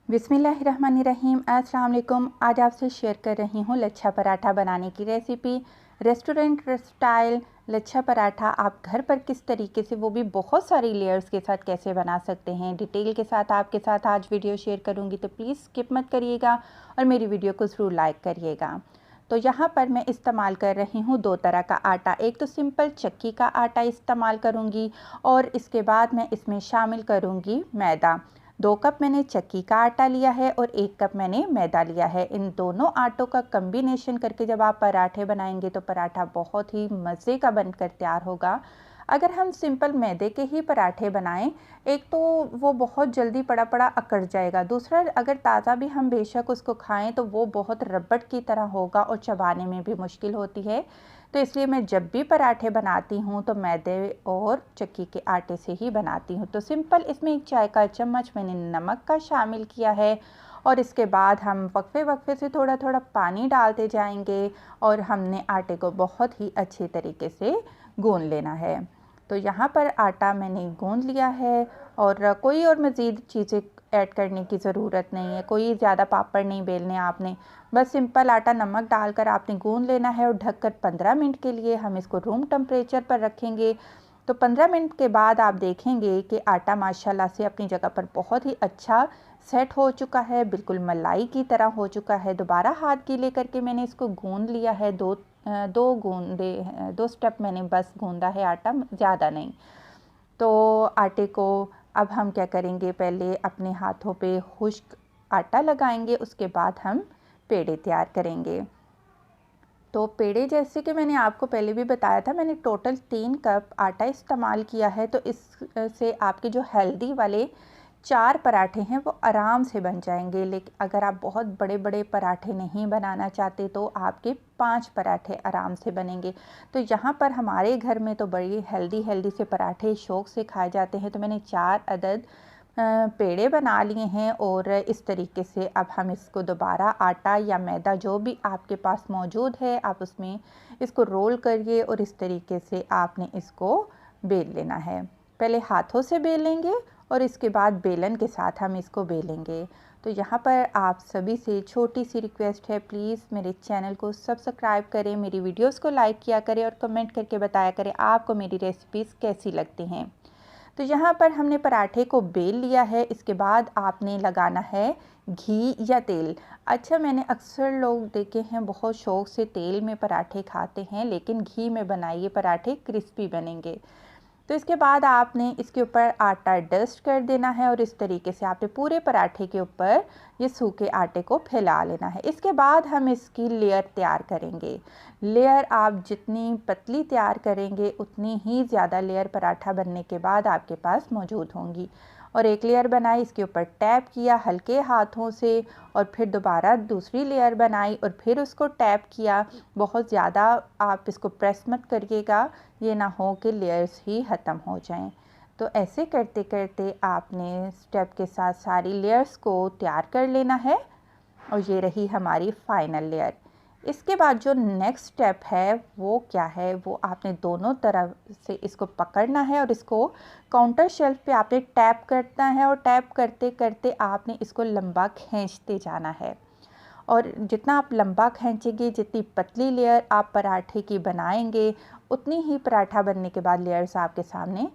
बिस्मिल्लाहिर्रहमानिर्रहीम। अस्सलाम वालेकुम। आज आपसे शेयर कर रही हूँ लच्छा पराठा बनाने की recipe. Restaurant style lachha paratha आप घर पर किस तरीके से, वो भी बहुत सारी लेयर्स के साथ कैसे बना सकते हैं, डिटेल के साथ आपके साथ आज वीडियो शेयर करूँगी, तो प्लीज़ स्किप मत करिएगा और मेरी वीडियो को ज़रूर लाइक करिएगा। तो यहाँ पर मैं इस्तेमाल कर रही हूँ दो तरह का आटा। एक तो सिंपल चक्की का आटा इस्तेमाल करूँगी और इसके बाद मैं इसमें शामिल करूँगी मैदा। 2 कप मैंने चक्की का आटा लिया है और 1 कप मैंने मैदा लिया है। इन दोनों आटों का कम्बिनेशन करके जब आप पराठे बनाएंगे तो पराठा बहुत ही मज़े का बनकर तैयार होगा। अगर हम सिंपल मैदे के ही पराठे बनाएं, एक तो वो बहुत जल्दी पड़ा पड़ा अकड़ जाएगा, दूसरा अगर ताज़ा भी हम बेशक उसको खाएं तो वो बहुत रबड़ की तरह होगा और चबाने में भी मुश्किल होती है। तो इसलिए मैं जब भी पराठे बनाती हूँ तो मैदे और चक्की के आटे से ही बनाती हूँ। तो सिंपल इसमें 1 चाय का चम्मच मैंने नमक का शामिल किया है और इसके बाद हम वक्फे वक्फे से थोड़ा थोड़ा पानी डालते जाएंगे और हमने आटे को बहुत ही अच्छे तरीके से गूंद लेना है। तो यहाँ पर आटा मैंने गूंद लिया है और कोई और मज़ीद चीज़ें ऐड करने की ज़रूरत नहीं है। कोई ज़्यादा पापड़ नहीं बेलने आपने, बस सिंपल आटा नमक डालकर आपने गूंद लेना है और ढककर 15 मिनट के लिए हम इसको रूम टेम्परेचर पर रखेंगे। तो 15 मिनट के बाद आप देखेंगे कि आटा माशाल्लाह से अपनी जगह पर बहुत ही अच्छा सेट हो चुका है, बिल्कुल मलाई की तरह हो चुका है। दोबारा हाथ गीले करके मैंने इसको गूंद लिया है। दो स्टेप मैंने बस गूंदा है आटा, ज़्यादा नहीं। तो आटे को अब हम क्या करेंगे, पहले अपने हाथों पे खुश्क आटा लगाएंगे, उसके बाद हम पेड़े तैयार करेंगे। तो पेड़े जैसे कि मैंने आपको पहले भी बताया था, मैंने टोटल 3 कप आटा इस्तेमाल किया है। तो इससे आपके जो हेल्दी वाले 4 पराठे हैं वो आराम से बन जाएंगे। लेकिन अगर आप बहुत बड़े बड़े पराठे नहीं बनाना चाहते तो आपके 5 पराठे आराम से बनेंगे। तो यहाँ पर हमारे घर में तो बड़ी हेल्दी से पराठे शौक़ से खाए जाते हैं। तो मैंने 4 अदद पेड़े बना लिए हैं और इस तरीके से अब हम इसको दोबारा आटा या मैदा जो भी आपके पास मौजूद है आप उसमें इसको रोल करिए और इस तरीके से आपने इसको बेल लेना है। पहले हाथों से बेलेंगे और इसके बाद बेलन के साथ हम इसको बेलेंगे। तो यहाँ पर आप सभी से छोटी सी रिक्वेस्ट है, प्लीज़ मेरे चैनल को सब्सक्राइब करें, मेरी वीडियोस को लाइक किया करें और कमेंट करके बताया करें आपको मेरी रेसिपीज़ कैसी लगती हैं। तो यहाँ पर हमने पराठे को बेल लिया है। इसके बाद आपने लगाना है घी या तेल। अच्छा, मैंने अक्सर लोग देखे हैं बहुत शौक़ से तेल में पराठे खाते हैं, लेकिन घी में बनाइए, पराठे क्रिस्पी बनेंगे। तो इसके बाद आपने इसके ऊपर आटा डस्ट कर देना है और इस तरीके से आपने पूरे पराठे के ऊपर ये सूखे आटे को फैला लेना है। इसके बाद हम इसकी लेयर तैयार करेंगे। लेयर आप जितनी पतली तैयार करेंगे उतनी ही ज़्यादा लेयर पराठा बनने के बाद आपके पास मौजूद होंगी। और एक लेयर बनाई, इसके ऊपर टैप किया हल्के हाथों से और फिर दोबारा दूसरी लेयर बनाई और फिर उसको टैप किया। बहुत ज़्यादा आप इसको प्रेस मत करिएगा, ये ना हो कि लेयर्स ही ख़त्म हो जाएं। तो ऐसे करते करते आपने स्टेप के साथ सारी लेयर्स को तैयार कर लेना है और ये रही हमारी फाइनल लेयर। इसके बाद जो नेक्स्ट स्टेप है वो क्या है, वो आपने दोनों तरफ से इसको पकड़ना है और इसको काउंटर शेल्फ पे आपने टैप करना है और टैप करते करते आपने इसको लंबा खींचते जाना है। और जितना आप लंबा खींचेंगे, जितनी पतली लेयर आप पराठे की बनाएंगे, उतनी ही पराठा बनने के बाद लेयर्स आपके सामने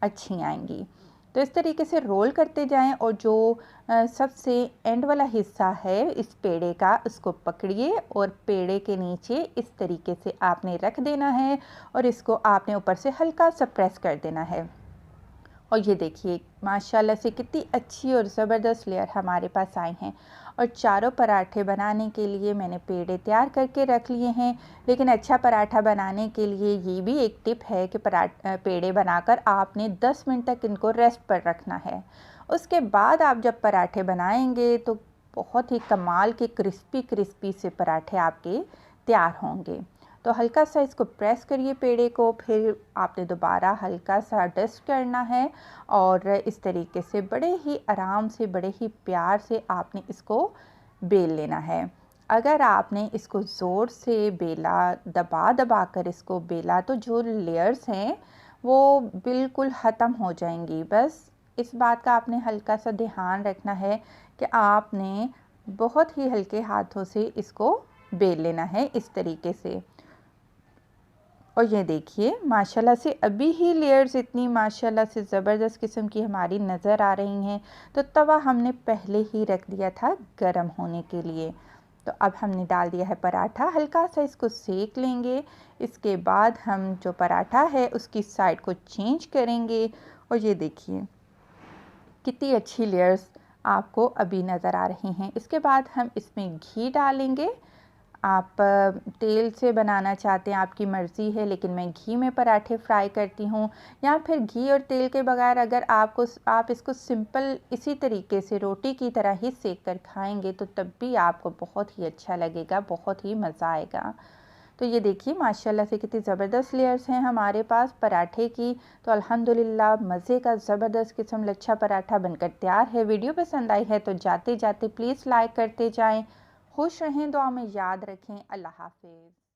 अच्छी आएंगी। तो इस तरीके से रोल करते जाएं और जो सबसे एंड वाला हिस्सा है इस पेड़े का, उसको पकड़िए और पेड़े के नीचे इस तरीके से आपने रख देना है और इसको आपने ऊपर से हल्का सा प्रेस कर देना है। और ये देखिए माशाल्लाह से कितनी अच्छी और ज़बरदस्त लेयर हमारे पास आई हैं। और चारों पराठे बनाने के लिए मैंने पेड़े तैयार करके रख लिए हैं। लेकिन अच्छा पराठा बनाने के लिए ये भी एक टिप है कि पेड़े बनाकर आपने 10 मिनट तक इनको रेस्ट पर रखना है। उसके बाद आप जब पराठे बनाएंगे तो बहुत ही कमाल के क्रिस्पी से पराठे आपके तैयार होंगे। तो हल्का सा इसको प्रेस करिए पेड़े को, फिर आपने दोबारा हल्का सा डस्ट करना है और इस तरीके से बड़े ही आराम से, बड़े ही प्यार से आपने इसको बेल लेना है। अगर आपने इसको ज़ोर से बेला, दबा दबा कर इसको बेला, तो जो लेयर्स हैं वो बिल्कुल ख़त्म हो जाएंगी। बस इस बात का आपने हल्का सा ध्यान रखना है कि आपने बहुत ही हल्के हाथों से इसको बेल लेना है इस तरीके से। और ये देखिए माशाल्लाह से अभी ही लेयर्स इतनी माशाल्लाह से ज़बरदस्त किस्म की हमारी नज़र आ रही हैं। तो तवा हमने पहले ही रख दिया था गरम होने के लिए। तो अब हमने डाल दिया है पराठा, हल्का सा इसको सेक लेंगे। इसके बाद हम जो पराठा है उसकी साइड को चेंज करेंगे। और ये देखिए कितनी अच्छी लेयर्स आपको अभी नज़र आ रही हैं। इसके बाद हम इसमें घी डालेंगे। आप तेल से बनाना चाहते हैं, आपकी मर्ज़ी है, लेकिन मैं घी में पराठे फ्राई करती हूँ। या फिर घी और तेल के बगैर अगर आप इसको सिंपल इसी तरीके से रोटी की तरह ही सेक कर खाएंगे तो तब भी आपको बहुत ही अच्छा लगेगा, बहुत ही मज़ा आएगा। तो ये देखिए माशाल्लाह से कितनी ज़बरदस्त लेयर्स हैं हमारे पास पराठे की। तो अल्हम्दुलिल्लाह मज़े का ज़बरदस्त किस्म लच्छा पराठा बनकर तैयार है। वीडियो पसंद आई है तो जाते जाते प्लीज़ लाइक करते जाएं। खुश रहें, दुआ में याद रखें। अल्लाह हाफ़िज़।